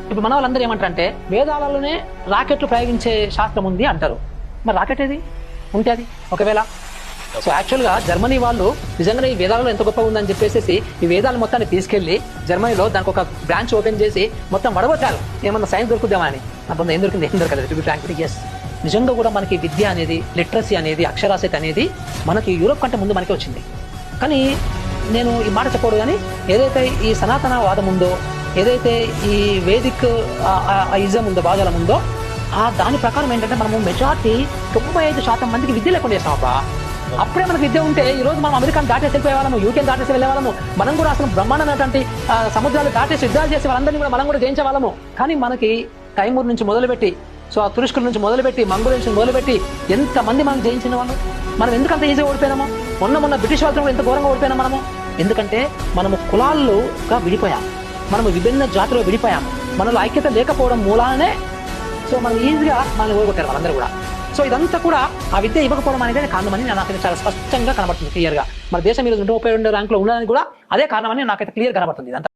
ఇప్పుడు మన వాళ్ళందరూ ఏమంటారంటే వేదాలలోనే రాకెట్లు ప్రయోగించే శాస్త్రం ఉంది అంటారు. మరి రాకెట్ ఏది ఉంటే అది ఒకవేళ. సో యాక్చువల్గా జర్మనీ వాళ్ళు నిజంగానే ఈ వేదాలలో ఎంత గొప్ప ఉందని చెప్పేసి ఈ వేదాలు మొత్తాన్ని తీసుకెళ్లి జర్మనీలో దానికి ఒక బ్రాంచ్ ఓపెన్ చేసి మొత్తం వడగొట్టారు. ఏమన్నా సైన్స్ దొరుకుద్దామా అని. అప్పుడు ఏం దొరికింది? ఏం దొరకలేదు. టు బి ఫ్రాంక్, ఎస్, నిజంగా కూడా మనకి విద్య అనేది, లిటరసీ అనేది, అక్షరాస్యత అనేది మనకి యూరోప్ కంటే ముందు మనకి వచ్చింది. కానీ నేను ఈ మాట చెప్పకూడదు, కానీ ఏదైతే ఈ సనాతనవాదం ఉందో, ఏదైతే ఈ వేదిక్ ఇజం ఉందో, భాజాలం ఉందో, దాని ప్రకారం ఏంటంటే మనము మెజార్టీ 95% మందికి విద్య లేకుండా చేస్తాం. అబ్బా, అప్పుడే మనకు విద్య ఉంటే ఈ రోజు మనం అమెరికాను దాటేసి వెళ్ళిపోయే వాళ్ళము, యూకేని దాటేసి వెళ్ళే వాళ్ళము, మనం కూడా అసలు బ్రహ్మాండమైనటువంటి సముద్రాలు దాటేసి యుద్ధాలు చేసే వాళ్ళందరినీ కూడా మనం కూడా జయించే వాళ్ళము. కానీ మనకి తైమూర్ నుంచి మొదలుపెట్టి, సో ఆ తురుష్కుల నుంచి మొదలుపెట్టి, మంగోల్ నుంచి మొదలుపెట్టి ఎంతమంది మనం జయించిన వాళ్ళు, మనం ఎందుకంత ఈజీగా ఓడిపోయినాము? మొన్న బ్రిటిష్ వాళ్ళతో కూడా ఎంత ఘోరంగా ఓడిపోయినాం మనము. ఎందుకంటే మనము కులాలుగా విడిపోయాం, మనము విభిన్న జాతిలో విడిపోయాము, మనలో ఐక్యత లేకపోవడం మూలానే సో మనం ఈజీగా మనల్ని ఓడిపోతారు వాళ్ళందరూ కూడా. సో ఇదంతా కూడా ఆ విద్య ఇవ్వకపోవడం అనేది కారణమని నాకైతే చాలా స్పష్టంగా కనబడుతుంది, క్లియర్గా. మన దేశం ఈరోజు 132 ర్యాంకులో ఉండడానికి కూడా అదే కారణమని నాకైతే క్లియర్ కనబడుతుంది ఇదంతా.